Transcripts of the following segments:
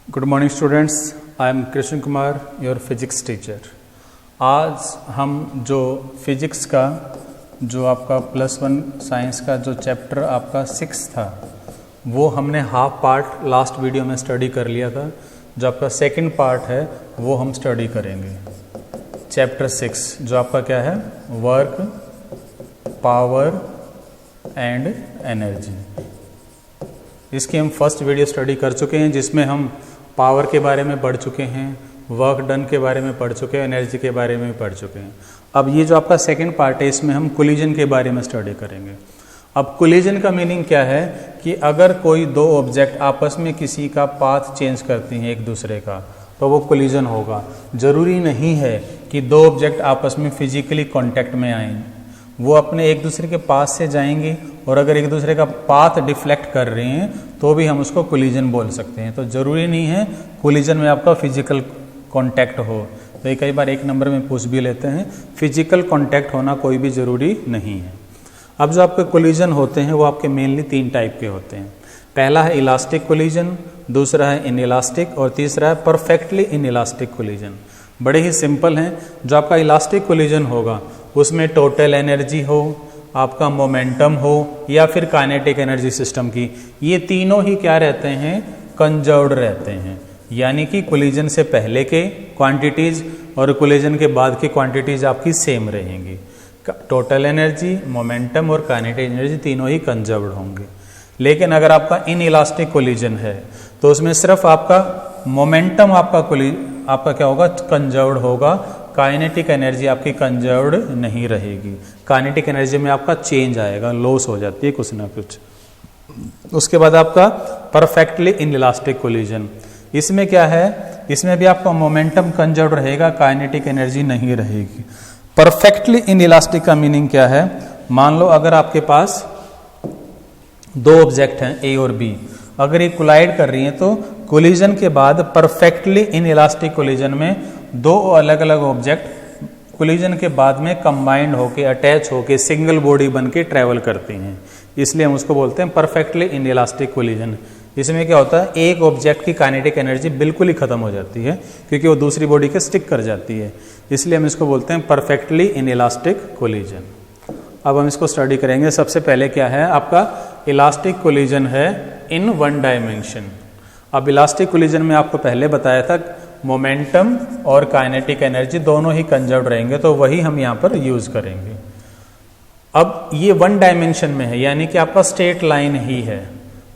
Good morning students, I am Krishna Kumar, your physics teacher. आज हम जो फिजिक्स का जो आपका +1 साइंस का जो चैप्टर आपका 6 था वो हमने हाफ पार्ट लास्ट वीडियो में स्टडी कर लिया था। जो आपका सेकंड पार्ट है वो हम स्टडी करेंगे। चैप्टर 6 जो आपका क्या है, वर्क, पावर एंड एनर्जी। इसकी हम फर्स्ट वीडियो स्टडी कर चुके हैं जिसमें हम पावर के बारे में पढ़ चुके हैं, वर्क डन के बारे में पढ़ चुके हैं, एनर्जी के बारे में पढ़ चुके हैं। अब ये जो आपका सेकंड पार्ट है इसमें हम कोलिजन के बारे में स्टडी करेंगे। अब कोलिजन का मीनिंग क्या है कि अगर कोई दो ऑब्जेक्ट आपस में किसी का पाथ चेंज करती हैं एक दूसरे का तो वो कोलिजन होगा। जरूरी नहीं है कि दो ऑब्जेक्ट आपस में फिजिकली कांटेक्ट में आएँ, वो अपने एक दूसरे के पास से जाएंगे और अगर एक दूसरे का पाथ डिफ्लेक्ट कर रहे हैं तो भी हम उसको कोलिजन बोल सकते हैं। तो ज़रूरी नहीं है कोलिजन में आपका फिजिकल कांटेक्ट हो। तो ये कई बार एक नंबर में पूछ भी लेते हैं, फिजिकल कांटेक्ट होना कोई भी ज़रूरी नहीं है। अब जो आपके कोलिजन होते हैं वो आपके मेनली 3 टाइप के होते हैं। पहला है इलास्टिक कोलिजन, दूसरा है इनइलास्टिक और तीसरा है परफेक्टली इनइलास्टिक कोलिजन। बड़े ही सिंपल हैं। जो आपका इलास्टिक कोलिजन होगा उसमें टोटल एनर्जी हो, आपका मोमेंटम हो या फिर काइनेटिक एनर्जी सिस्टम की, ये तीनों ही क्या रहते हैं, कंजर्व्ड रहते हैं। यानी कि कोलिजन से पहले के क्वांटिटीज और कोलिजन के बाद की क्वांटिटीज आपकी सेम रहेंगी। टोटल एनर्जी, मोमेंटम और काइनेटिक एनर्जी तीनों ही कंजर्व्ड होंगे। लेकिन अगर आपका इनइलास्टिक कोलिजन है तो उसमें सिर्फ आपका मोमेंटम आपका क्या होगा, कंजर्व्ड होगा। काइनेटिक एनर्जी आपकी कंजर्व्ड नहीं रहेगी। काइनेटिक एनर्जी में आपका चेंज आएगा, लॉस हो जाती है कुछ ना कुछ। उसके बाद आपका परफेक्टली इनइलास्टिक कोलिजन, इसमें क्या है, इसमें भी आपका मोमेंटम कंजर्व्ड रहेगा, काइनेटिक एनर्जी नहीं रहेगी। परफेक्टली इनइलास्टिक का मीनिंग क्या है, मान लो अगर आपके पास दो ऑब्जेक्ट हैं ए और बी, अगर ये कोलाइड कर रही हैं तो कोलिजन के बाद परफेक्टली इनइलास्टिक कोलिजन में दो अलग अलग ऑब्जेक्ट कोलिजन के बाद में कंबाइंड होके, अटैच होके सिंगल बॉडी बन के ट्रैवल करती हैं, इसलिए हम उसको बोलते हैं परफेक्टली इनइलास्टिक कोलिजन। इसमें क्या होता है, एक ऑब्जेक्ट की काइनेटिक एनर्जी बिल्कुल ही खत्म हो जाती है क्योंकि वो दूसरी बॉडी के स्टिक कर जाती है, इसलिए हम इसको बोलते हैं परफेक्टली इनइलास्टिक कोलिजन। अब हम इसको स्टडी करेंगे। सबसे पहले क्या है, आपका इलास्टिक कोलिजन है इन 1 डायमेंशन। अब इलास्टिक कोलिजन में आपको पहले बताया था मोमेंटम और काइनेटिक एनर्जी दोनों ही कंजर्व्ड रहेंगे, तो वही हम यहाँ पर यूज करेंगे। अब ये 1 डायमेंशन में है यानी कि आपका स्ट्रेट लाइन ही है।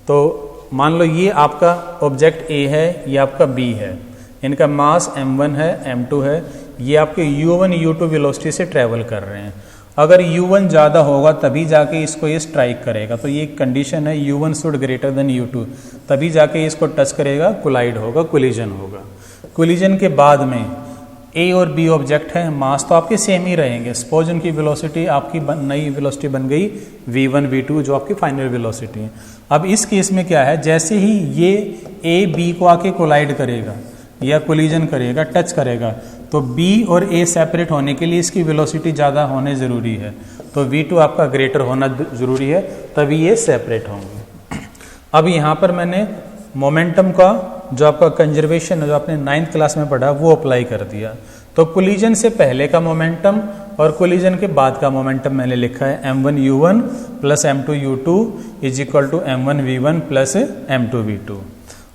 तो मान लो ये आपका ऑब्जेक्ट ए है, ये आपका बी है, इनका मास m1 है, m2 है, ये आपके u1 u2 वेलोसिटी से ट्रेवल कर रहे हैं। अगर u1 ज़्यादा होगा तभी जाके इसको ये स्ट्राइक करेगा, तो ये कंडीशन है u1 should greater than u2, तभी जाके इसको टच करेगा, कोलाइड होगा, कोलिजन होगा। कोलिजन के बाद में ए और बी ऑब्जेक्ट है, मास तो आपके सेम ही रहेंगे। सपोज उनकी वेलोसिटी आपकी नई वेलोसिटी बन गई v1 v2 जो आपकी फाइनल वेलोसिटी है। अब इस केस में क्या है, जैसे ही ये ए बी को आके कोलाइड करेगा या कोलिजन करेगा, टच करेगा, तो बी और ए सेपरेट होने के लिए इसकी वेलोसिटी ज़्यादा होने ज़रूरी है, तो v2 आपका ग्रेटर होना ज़रूरी है, तभी ये सेपरेट होंगे। अब यहाँ पर मैंने मोमेंटम का जो आपका कंजर्वेशन है, जो आपने 9th क्लास में पढ़ा, वो अप्लाई कर दिया। तो कोलिजन से पहले का मोमेंटम और कोलिजन के बाद का मोमेंटम मैंने लिखा है m1 u1 plus m2 u2 is equal to m1 v1 plus m2 v2।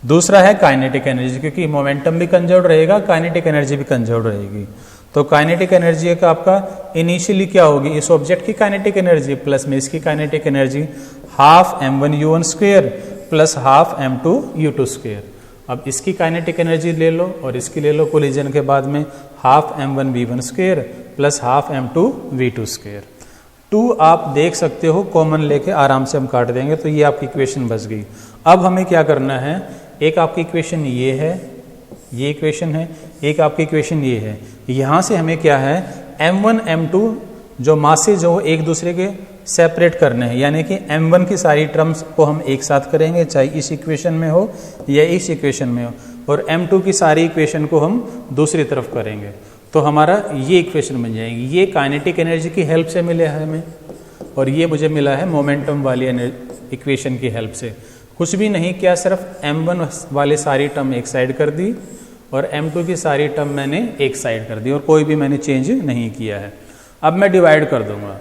दूसरा है काइनेटिक एनर्जी, क्योंकि मोमेंटम भी कंजर्व्ड रहेगा, काइनेटिक एनर्जी भी कंजर्व्ड रहेगी। तो काइनेटिक एनर्जी का आपका इनिशियली क्या होगी, इस ऑब्जेक्ट की काइनेटिक एनर्जी प्लस में इसकी kinetic energy half m1 u1 square plus half m2 u2 square. अब इसकी काइनेटिक एनर्जी ले लो और इसकी ले लो कोलिजन के बाद में, half m1 v1 square plus half m2 v2 square. 2 आप देख सकते हो, कॉमन लेके आराम से हम काट देंगे, तो ये आपकी इक्वेशन बच गई। अब हमें क्या करना है, एक आपकी इक्वेशन ये है, ये इक्वेशन है, एक आपकी इक्वेशन ये है। यहाँ से हमें क्या है, m1 m2 जो मासेज हो एक दूसरे के सेपरेट करने हैं, यानी कि m1 की सारी टर्म्स को हम एक साथ करेंगे, चाहे इस इक्वेशन में हो या इस इक्वेशन में हो, और m2 की सारी इक्वेशन को हम दूसरी तरफ करेंगे, तो हमारा ये इक्वेशन बन जाएगी। ये काइनेटिक एनर्जी की हेल्प से मिले है हमें, और ये मुझे मिला है मोमेंटम वाली इक्वेशन की हेल्प से। कुछ भी नहीं किया, सिर्फ m1 वाले सारी टर्म एक साइड कर दी और m2 की सारी टर्म मैंने एक साइड कर दी और कोई भी मैंने चेंज नहीं किया है। अब मैं डिवाइड कर दूंगा,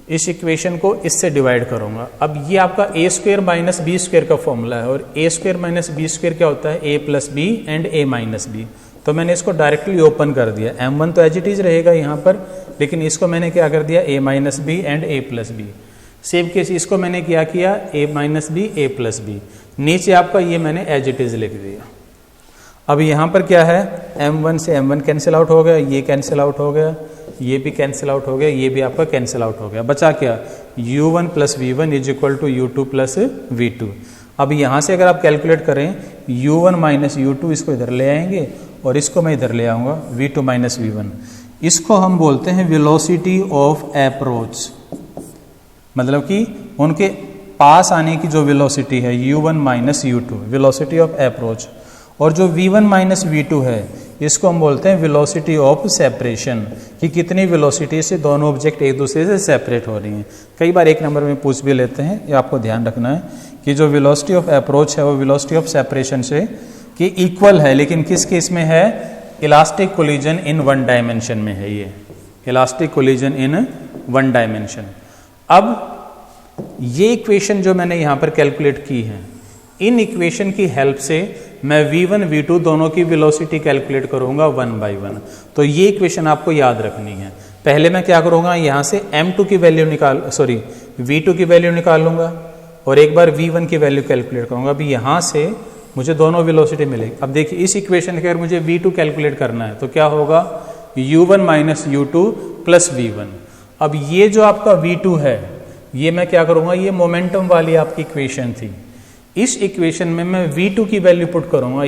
इस इक्वेशन को इससे डिवाइड करूंगा। अब ये आपका A square minus B square का फॉर्मूला है और A square minus B square क्या होता है, A plus B and A minus B. तो मैंने इसको डायरेक्टली ओपन कर दिया, m1 तो एज इट इज रहेगा यहाँ पर, लेकिन इसको मैंने क्या कर दिया, a minus B and a plus B. Same case इसको मैंने क्या किया, a minus B a plus B. नीचे आपका ये मैंने एज इट इज लिख दिया। अब यहाँ पर क्या है, m1 से m1 कैंसिल आउट हो गया, ये कैंसिल आउट हो गया, ये भी कैंसिल आउट हो गया, ये भी आपका कैंसिल आउट हो गया। बचा क्या, u1 plus V1 is equal to u2 plus v2। अब यहाँ से अगर आप कैलकुलेट करें u1 माइनस u2, इसको इधर ले आएंगे और इसको मैं इधर ले आऊँगा v2 माइनस v1। इसको हम बोलते हैं वेलोसिटी ऑफ अप्रोच, मतलब कि उनके पास आने की जो वेलोसिटी है u1 minus u2, velocity of approach. और जो v1 माइनस v2 है इसको हम बोलते हैं वेलोसिटी ऑफ सेपरेशन, कि कितनी वेलोसिटी से दोनों ऑब्जेक्ट एक दूसरे से सेपरेट हो रही हैं। कई बार एक नंबर में पूछ भी लेते हैं, ये आपको ध्यान रखना है कि जो वेलोसिटी ऑफ अप्रोच है वो वेलोसिटी ऑफ सेपरेशन से कि इक्वल है, लेकिन किस केस में है, elastic collision in one dimension में है। ये elastic collision in one dimension. अब ये इक्वेशन जो मैंने यहाँ पर कैलकुलेट की है, इन इक्वेशन की हेल्प से मैं v1 v2 दोनों की वेलोसिटी कैलकुलेट करूंगा 1 बाई 1। तो ये इक्वेशन आपको याद रखनी है। पहले मैं क्या करूंगा, यहाँ से m2 की वैल्यू v2 की वैल्यू निकाल लूंगा और एक बार v1 की वैल्यू कैलकुलेट करूंगा। अभी यहाँ से मुझे दोनों वेलोसिटी मिलेगी। अब देखिए इस इक्वेशन के अगर मुझे v2 कैलकुलेट करना है तो क्या होगा, u1 minus u2 plus v1। अब ये जो आपका v2 है ये मैं क्या करूंगा, ये मोमेंटम वाली आपकी इक्वेशन थी। इस इक्वेशन में मैं v2 की वैल्यू पुट करूंगा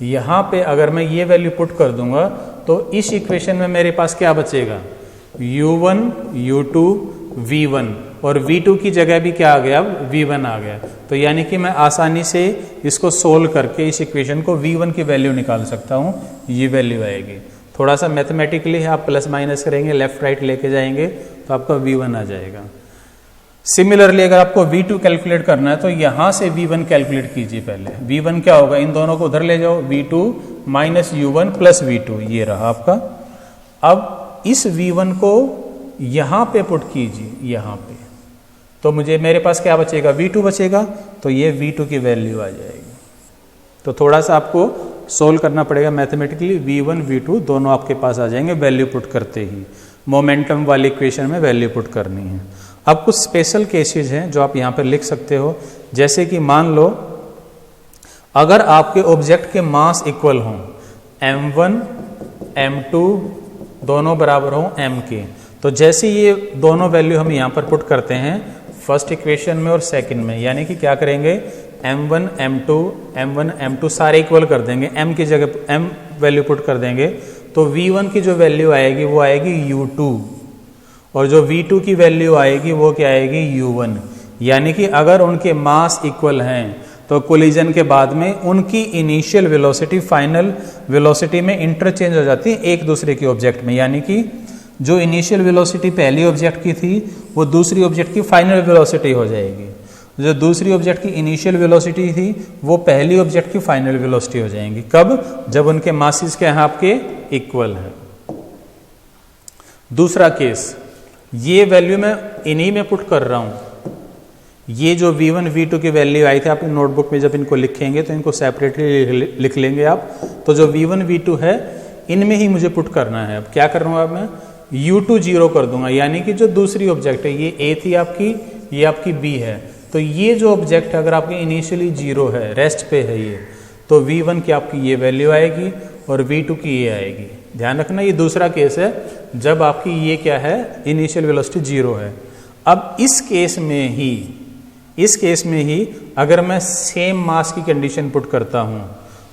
यहाँ पे अगर मैं ये वैल्यू पुट कर दूंगा तो इस इक्वेशन में मेरे पास क्या बचेगा, u1 u2 v1 और v2 की जगह भी क्या आ गया, अब v1 आ गया। तो यानी कि मैं आसानी से इसको सोल्व करके इस इक्वेशन को v1 की वैल्यू निकाल सकता हूँ, ये वैल्यू आएगी। थोड़ा सा मैथमेटिकली आप प्लस माइनस करेंगे, लेफ्ट राइट लेके जाएंगे तो आपका v1 आ जाएगा। सिमिलरली अगर आपको v2 कैलकुलेट करना है तो यहां से v1 कैलकुलेट कीजिए। पहले v1 क्या होगा, इन दोनों को उधर ले जाओ, v2 minus u1 plus v2, ये रहा आपका। अब इस v1 को यहां पे पुट कीजिए, यहां पे, तो मुझे मेरे पास क्या बचेगा, v2 बचेगा। तो ये v2 की वैल्यू आ जाएगी। तो थोड़ा सा आपको सोल्व करना पड़ेगा मैथमेटिकली, v1 v2 दोनों आपके पास आ जाएंगे वैल्यू पुट करते ही। मोमेंटम वाली इक्वेशन में वैल्यू पुट करनी है। अब कुछ स्पेशल केसेस हैं जो आप यहाँ पर लिख सकते हो, जैसे कि मान लो अगर आपके ऑब्जेक्ट के मास इक्वल हों, m1 m2 दोनों बराबर हों m के, तो जैसे ये दोनों वैल्यू हम यहाँ पर पुट करते हैं फर्स्ट इक्वेशन में और सेकंड में, यानी कि क्या करेंगे, m1 m2 सारे इक्वल कर देंगे, m की जगह m वैल्यू पुट कर देंगे, तो v1 की जो वैल्यू आएगी वो आएगी u2 और जो v2 की वैल्यू आएगी वो क्या आएगी, u1। यानी कि अगर उनके मास इक्वल हैं तो कोलिजन के बाद में उनकी इनिशियल वेलोसिटी फाइनल वेलोसिटी में इंटरचेंज हो जाती है एक दूसरे के ऑब्जेक्ट में। यानी कि जो इनिशियल वेलोसिटी पहली ऑब्जेक्ट की थी वो दूसरी ऑब्जेक्ट की फाइनल वेलोसिटी हो जाएगी, जो दूसरी ऑब्जेक्ट की इनिशियल वेलोसिटी थी वो पहली ऑब्जेक्ट की फाइनल वेलोसिटी हो जाएंगी। कब, जब उनके मासेस क्या हैं आपके इक्वल हैं। दूसरा केस, ये वैल्यू मैं इन्हीं में पुट कर रहा हूं, ये जो v1 v2 की वैल्यू आई थी आपकी नोटबुक में, जब इनको लिखेंगे तो इनको सेपरेटली लिख लेंगे आप। तो जो v1 v2 है इनमें ही मुझे पुट करना है। अब क्या कर रहा हूं, अब मैं u2 0 कर दूंगा, यानी कि जो दूसरी ऑब्जेक्ट है, ये a थी आपकी, ये आपकी b है, तो ये जो ऑब्जेक्ट अगर आपकी इनिशियली 0 है, रेस्ट पे है ये, तो v1 की आपकी ये वैल्यू आएगी और v2 की ये आएगी। ध्यान रखना ये दूसरा केस है जब आपकी ये क्या है, इनिशियल वेलोसिटी 0 है। अब इस केस में ही अगर मैं सेम मास की कंडीशन पुट करता हूं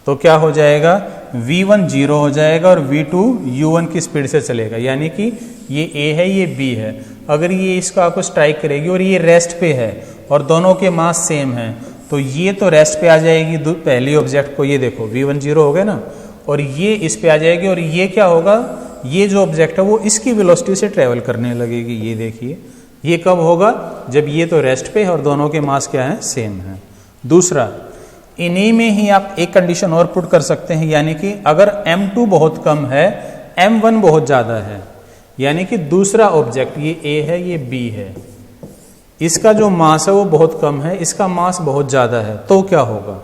तो क्या हो जाएगा, v1 0 हो जाएगा और v2 u1 की स्पीड से चलेगा। यानी कि ये a है ये b है, अगर ये इसको आपको स्ट्राइक करेगी और ये रेस्ट पे है और दोनों के मास सेम है तो ये तो रेस्ट पे आ जाएगी पहली ऑब्जेक्ट को, ये देखो v1 0 हो गया ना, और ये इस पे आ जाएगी और ये क्या होगा, ये जो ऑब्जेक्ट है वो इसकी वेलोसिटी से ट्रेवल करने लगेगी। ये देखिए ये कब होगा? जब ये तो रेस्ट पे है और दोनों के मास क्या है? सेम है। दूसरा, इन्हीं में ही आप एक कंडीशन और पुट कर सकते हैं, यानी कि अगर m2 बहुत कम है, m1 बहुत ज्यादा है, यानी कि दूसरा ऑब्जेक्ट, ये A है, ये B है, इसका जो मास है वो बहुत कम है, इसका मास बहुत ज्यादा है, तो क्या होगा?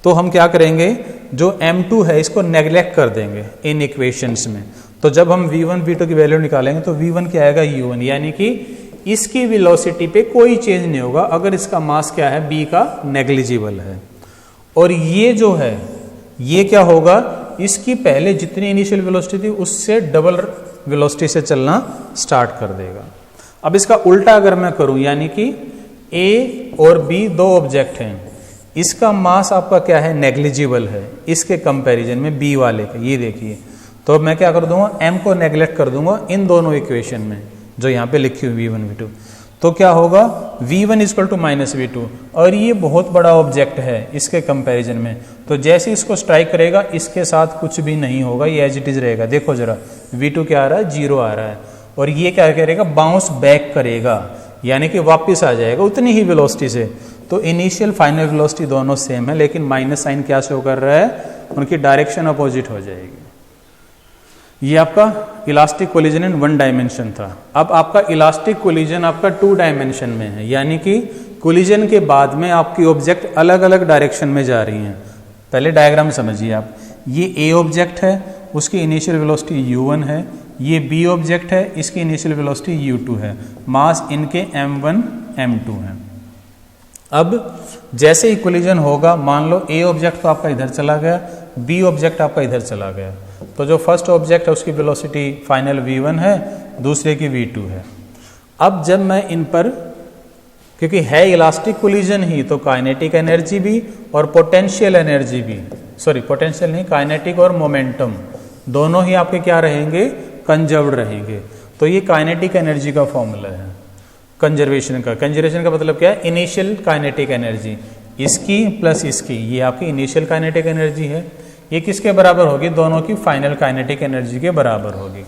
तो हम क्या करेंगे, जो m2 है इसको नेग्लेक्ट कर देंगे इन इक्वेशंस में। तो जब हम v1 v2 की वैल्यू निकालेंगे तो v1 क्या आएगा? u1, यानी कि इसकी वेलोसिटी पे कोई चेंज नहीं होगा अगर इसका मास क्या है? b का नेग्लिजिबल है। और ये जो है ये क्या होगा? इसकी पहले जितनी इनिशियल वेलोसिटी थी उससे डबल वेलोसिटी से चलना स्टार्ट कर देगा। अब इसका उल्टा अगर मैं करूं, यानी कि A और B दो ऑब्जेक्ट हैं, इसका मास आपका क्या है? नेग्लिजिबल है इसके कंपैरिजन में B वाले का। ये देखिए, तो अब मैं क्या कर दूंगा? M को नेग्लेक्ट कर दूंगा इन दोनों इक्वेशन में जो यहाँ पे लिखी हुई v1 v2। तो क्या होगा? v1 equal to minus v2, और ये बहुत बड़ा ऑब्जेक्ट है इसके कंपैरिजन में, तो जैसे इसको स्ट्राइक करेगा इसके साथ कुछ भी नहीं होगा, ये एज इट इज रहेगा। देखो जरा, v2 क्या आ रहा है? 0 आ रहा है, और ये क्या करेगा? बाउंस बैक करेगा, यानी कि वापस आ जाएगा उतनी ही वेलोसिटी से। तो इनिशियल फाइनल वेलोसिटी दोनों सेम है, लेकिन माइनस साइन क्या शो कर रहा है? उनकी डायरेक्शन अपोजिट हो जाएगी। ये आपका इलास्टिक कोलिजन इन 1 डायमेंशन था। अब आपका इलास्टिक कोलिजन आपका 2 डायमेंशन में है, यानी कि कोलिजन के बाद में आपकी ऑब्जेक्ट अलग अलग डायरेक्शन में जा रही हैं। पहले डायग्राम समझिए आप। ये A ऑब्जेक्ट है, उसकी इनिशियल वेलोसिटी u1 है, ये B ऑब्जेक्ट है, इसकी इनिशियल वेलोसिटी u2 है, मास इनके m1 m2 है। अब जैसे ही कोलिजन होगा, मान लो A ऑब्जेक्ट तो आपका इधर चला गया, B ऑब्जेक्ट आपका इधर चला गया, तो जो फर्स्ट ऑब्जेक्ट है उसकी वेलोसिटी फाइनल v1 है, दूसरे की v2 है। अब जब मैं इन पर, क्योंकि है इलास्टिक कोलिजन ही, तो काइनेटिक एनर्जी भी और पोटेंशियल एनर्जी भी, सॉरी पोटेंशियल नहीं, काइनेटिक और मोमेंटम दोनों ही आपके क्या रहेंगे? कंजर्व्ड रहेंगे। तो ये काइनेटिक एनर्जी का फॉर्मूला है कंजर्वेशन का। कंजर्वेशन का मतलब क्या है? इनिशियल काइनेटिक एनर्जी, इसकी प्लस इसकी, ये आपकी इनिशियल काइनेटिक एनर्जी है, ये किसके बराबर होगी? दोनों की फाइनल काइनेटिक एनर्जी के बराबर होगी।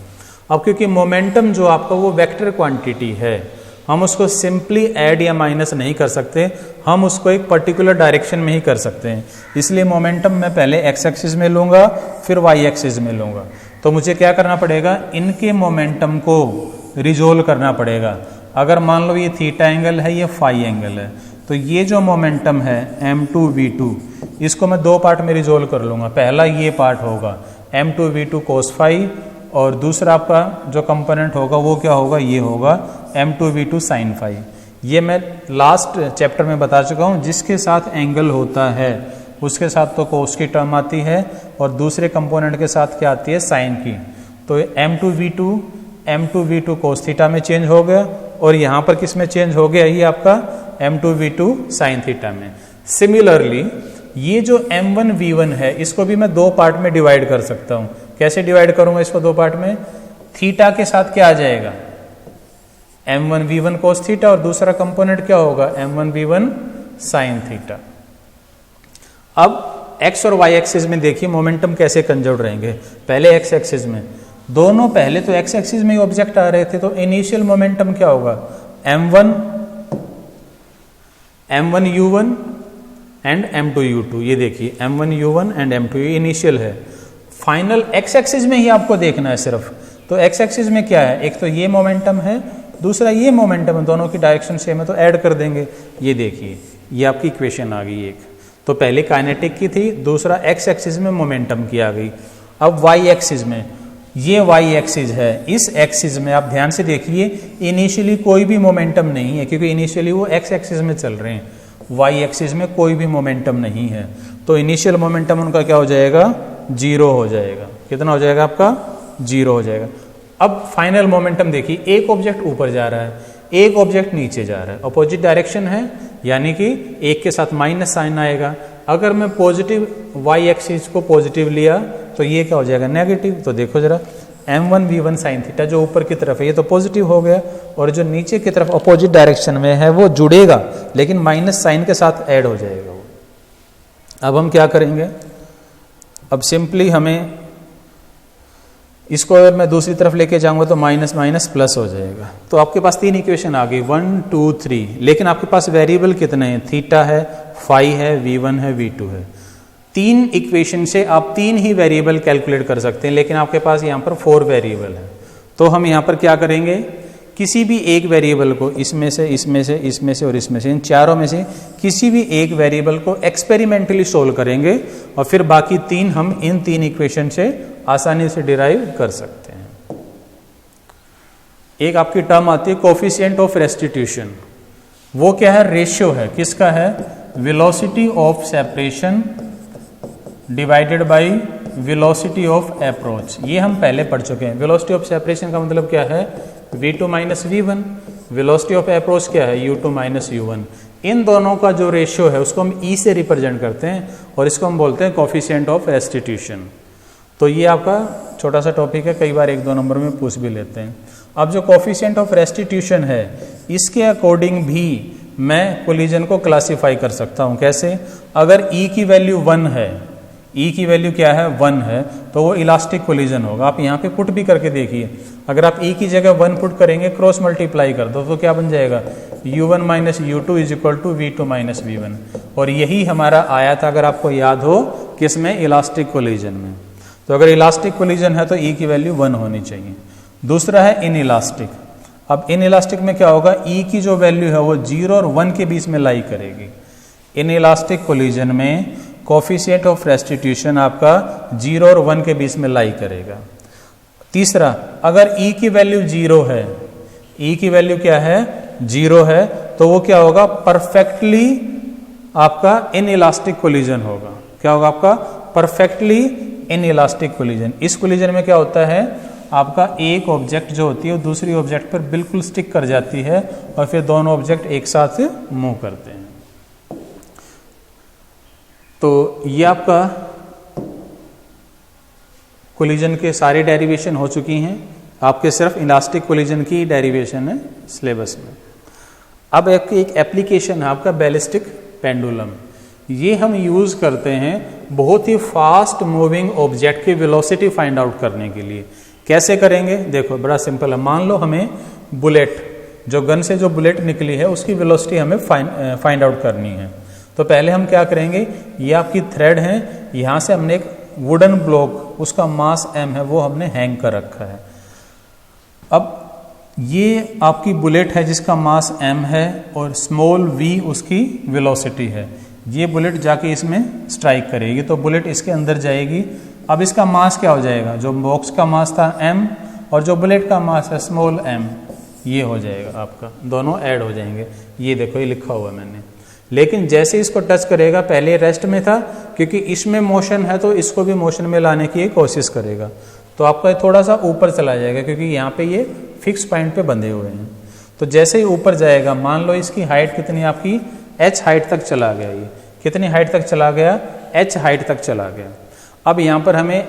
अब क्योंकि मोमेंटम जो आपका वो वेक्टर क्वांटिटी है, हम उसको सिंपली ऐड या माइनस नहीं कर सकते, हम उसको एक पर्टिकुलर डायरेक्शन में ही कर सकते हैं। इसलिए मोमेंटम मैं पहले एक्स एक्सिस में लूंगा, फिर वाई एक्सिस में लूंगा। तो मुझे क्या करना पड़ेगा? इनके मोमेंटम को रिजोल्व करना पड़ेगा। अगर मान लो ये थीटा एंगल है, ये फाई एंगल है, तो ये जो मोमेंटम है m2 v2, इसको मैं दो पार्ट में रिजोल्व कर लूंगा। पहला ये पार्ट होगा m2 v2 cos फाई, और दूसरा आपका जो कंपोनेंट होगा वो क्या होगा? ये होगा m2 v2 sin फाई। ये मैं लास्ट चैप्टर में बता चुका हूँ, जिसके साथ एंगल होता है उसके साथ तो कोस की टर्म आती है, और दूसरे कंपोनेंट के साथ क्या आती है? साइन की। तो m2 v2 cos थीटा में चेंज हो गया, और यहाँ पर किस में चेंज हो गया? ये आपका m2 v2 sin थीटा में। सिमिलरली ये जो m1 v1 है, इसको भी मैं दो पार्ट में डिवाइड कर सकता हूँ। कैसे डिवाइड करूंगा इसको दो पार्ट में? थीटा के साथ क्या आ जाएगा? m1 v1 cos थीटा, और दूसरा कंपोनेंट क्या होगा? m1 v1 sin theta. अब x और y एक्सिस में देखिए मोमेंटम कैसे कंजर्व रहेंगे। पहले x एक्सिस में दोनों, पहले तो x एक्सिस में ही ऑब्जेक्ट आ रहे थे, तो इनिशियल मोमेंटम क्या होगा? m1 u1 and m2 u2। ये देखिए m1 u1 and m2 initial है। फाइनल x एक्सिस में ही आपको देखना है सिर्फ। तो x एक्सिस में क्या है? एक तो ये मोमेंटम है, दूसरा ये मोमेंटम है, दोनों की डायरेक्शन सेम है तो ऐड कर देंगे। ये देखिए ये आपकी इक्वेशन आ गई एक। तो पहले काइनेटिक की थी, दूसरा x एक्सिस में मोमेंटम की आ गई। अब y एक्सिस में, ये y एक्सिस है, इस एक्सिस में आप ध्यान से देखिए इनिशियली कोई भी मोमेंटम नहीं है, क्योंकि इनिशियली वो x एक्सिस में चल रहे हैं। y एक्सिस में कोई भी मोमेंटम नहीं है, तो इनिशियल मोमेंटम उनका क्या हो जाएगा? 0 हो जाएगा। कितना हो जाएगा आपका? 0 हो जाएगा। अब फाइनल मोमेंटम देखिए, एक ऑब्जेक्ट ऊपर जा रहा है, एक ऑब्जेक्ट नीचे जा रहा है, अपोजिट डायरेक्शन है, यानी कि एक के साथ माइनस साइन आएगा। अगर मैं पॉजिटिव y एक्सिस को पॉजिटिव लिया तो ये क्या हो जाएगा? नेगेटिव। तो देखो जरा, m1 v1 sin थीटा जो ऊपर की तरफ है ये तो पॉजिटिव हो गया, और जो नीचे की तरफ अपोजिट डायरेक्शन में है वो जुड़ेगा, लेकिन माइनस साइन के साथ ऐड हो जाएगा वो। अब हम क्या करेंगे? अब सिंपली हमें इसको अगर मैं दूसरी तरफ लेके जाऊंगा तो माइनस माइनस प्लस हो जाएगा। तो आपके पास 3 इक्वेशन आ गई 1 2 3, लेकिन आपके पास वेरिएबल कितने हैं? थीटा है, फाई है, v1 है, v2 है। 3 इक्वेशन से आप 3 ही वेरिएबल कैलकुलेट कर सकते हैं, लेकिन आपके पास यहाँ पर 4 वेरिएबल है। तो हम यहाँ पर क्या करेंगे, किसी भी एक वेरिएबल को इसमें से, इसमें से, इसमें से और इसमें से, इन चारों में से किसी भी एक वेरिएबल को एक्सपेरिमेंटली सोल्व करेंगे और फिर बाकी 3 हम इन 3 इक्वेशन से आसानी से डिराइव कर सकते हैं। एक आपकी टर्म आती है कोफिशिएंट ऑफ रेस्टिट्यूशन। वो क्या है? रेशियो है। किसका है? Velocity of separation divided by velocity of approach. ये हम पहले पढ़ चुके हैं। वेलोसिटी ऑफ सेपरेशन का मतलब क्या है? v2 minus v1। Velocity of approach क्या है? u2 minus u1। इन दोनों का जो रेशियो है उसको हम e से रिप्रेजेंट करते हैं और इसको हम बोलते हैं कोफिशिएंट ऑफ रेस्टिट्यूशन। तो ये आपका छोटा सा टॉपिक है, कई बार 1-2 नंबर में पूछ भी लेते हैं। अब जो कोफिशिएंट ऑफ रेस्टिट्यूशन है, इसके अकॉर्डिंग भी मैं कोलिजन को क्लासिफाई कर सकता हूं। कैसे? अगर e की वैल्यू 1 है, e की वैल्यू क्या है? 1 है, तो वो इलास्टिक कोलिजन होगा। आप यहाँ पे पुट भी करके देखिए, अगर आप e की जगह 1 पुट करेंगे, क्रॉस मल्टीप्लाई कर दो, तो क्या बन जाएगा? u1 minus u2 is equal to v2 minus v1। और यही हमारा आया था, अगर आपको याद हो, किसमें? इलास्टिक कोलिजन में। तो अगर इलास्टिक कोलिजन है तो e की वैल्यू 1 होनी चाहिए। दूसरा है इन इलास्टिक। अब इन इलास्टिक में क्या होगा? e की जो वैल्यू है वो 0 और 1 के बीच में लाई करेगी। इन इलास्टिक कोलिजन में कोफिशिएंट ऑफ रेस्टिट्यूशन आपका 0 और 1 के बीच में लाई करेगा। तीसरा, अगर e की वैल्यू 0 है, e की वैल्यू क्या है? 0 है, तो वो क्या होगा? परफेक्टली आपका इन इलास्टिक कोलिजन होगा। क्या होगा आपका? Perfectly in elastic collision. इस कोलिजन में क्या होता है? आपका एक ऑब्जेक्ट जो होती है वो दूसरी ऑब्जेक्ट पर बिल्कुल स्टिक कर जाती है और फिर दोनों ऑब्जेक्ट एक साथ मूव करते हैं। तो ये आपका कोलिजन के सारे डेरिवेशन हो चुकी हैं। आपके सिर्फ इलास्टिक कोलिजन की डेरिवेशन है सिलेबस में। अब एक एप्लीकेशन है आपका बैलिस्टिक पेंडुलम। ये हम यूज करते हैं बहुत ही फास्ट मूविंग ऑब्जेक्ट की वेलोसिटी फाइंड आउट करने के लिए। कैसे करेंगे? देखो, बड़ा सिंपल है। मान लो हमें बुलेट, जो गन से जो बुलेट निकली है उसकी वेलोसिटी हमें फाइंड आउट करनी है। तो पहले हम क्या करेंगे, ये आपकी थ्रेड है, यहाँ से हमने एक वुडन ब्लॉक, उसका मास m है, वो हमने हैंग कर रखा है। अब ये आपकी बुलेट है जिसका मास m है और स्मॉल v उसकी वेलोसिटी है। ये बुलेट जाके इसमें स्ट्राइक करेगी तो बुलेट इसके अंदर जाएगी। अब इसका मास क्या हो जाएगा? जो बॉक्स का मास था m और जो बुलेट का मास है स्मॉल m, ये हो जाएगा आपका, दोनों ऐड हो जाएंगे। ये देखो, ये लिखा हुआ मैंने। लेकिन जैसे इसको टच करेगा, पहले रेस्ट में था, क्योंकि इसमें मोशन है तो इसको भी मोशन में लाने की कोशिश करेगा, तो आपका थोड़ा सा ऊपर चला जाएगा क्योंकि यहाँ पे ये फिक्स पॉइंट पे बंधे हुए हैं। तो जैसे ही ऊपर जाएगा, मान लो इसकी हाइट कितनी, आपकी h हाइट तक चला गया। ये कितनी हाइट तक चला गया? h हाइट तक चला गया। अब यहाँ पर हमें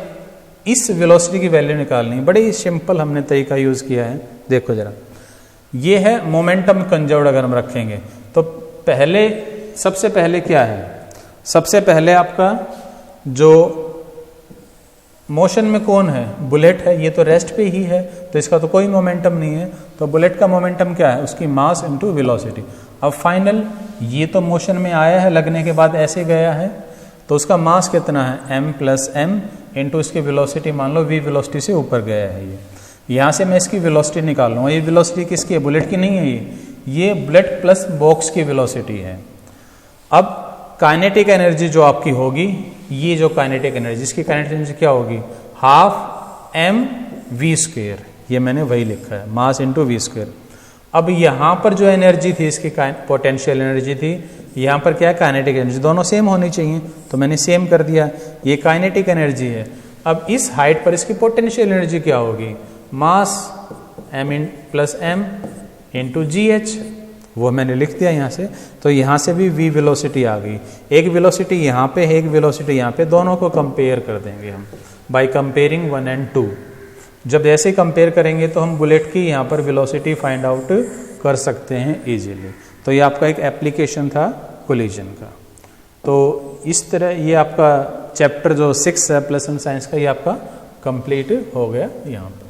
इस वेलोसिटी की वैल्यू निकालनी है। बड़े ही सिंपल हमने तरीका यूज किया है। देखो जरा, ये है मोमेंटम कंजर्व्ड। अगर हम रखेंगे तो पहले, सबसे पहले क्या है? सबसे पहले आपका जो मोशन में कौन है? बुलेट है। ये तो रेस्ट पे ही है तो इसका तो कोई मोमेंटम नहीं है। तो बुलेट का मोमेंटम क्या है? उसकी मास इनटू वेलोसिटी। अब फाइनल, ये तो मोशन में आया है, लगने के बाद ऐसे गया है, तो उसका मास कितना है? m प्लस m इंटू इसकी वेलोसिटी, मान लो v वेलोसिटी से ऊपर गया है। ये यहाँ से मैं इसकी वेलोसिटी निकाल लूँगा। ये वेलोसिटी किसकी है? बुलेट की नहीं है। ये बुलेट प्लस बॉक्स की वेलोसिटी है। अब काइनेटिक एनर्जी जो आपकी होगी, ये जो काइनेटिक एनर्जी, इसकी काइनेटिक एनर्जी क्या होगी? Half m v square. ये मैंने वही लिखा है, मास इंटू v स्क्वायर। अब यहाँ पर जो एनर्जी थी, इसकी पोटेंशियल एनर्जी थी, यहाँ पर क्या है? Kinetic energy. दोनों सेम होनी चाहिए तो मैंने सेम कर दिया। ये काइनेटिक एनर्जी है। अब इस हाइट पर इसकी पोटेंशियल एनर्जी क्या होगी? मास m plus m into GH। वो मैंने लिख दिया यहाँ से। तो यहाँ से भी v वेलोसिटी आ गई। एक वेलोसिटी यहाँ पे है, एक वेलोसिटी यहाँ पे, दोनों को कंपेयर कर देंगे हम बाय कंपेयरिंग 1 और 2। जब ऐसे कंपेयर करेंगे तो हम बुलेट की यहाँ पर वेलोसिटी फाइंड आउट कर सकते हैं इजीली। तो ये आपका एक एप्लीकेशन था कोलिजन का। तो इस तरह ये आपका चैप्टर जो 6 है प्लस वन साइंस का, ये आपका कंप्लीट हो गया यहाँ पर।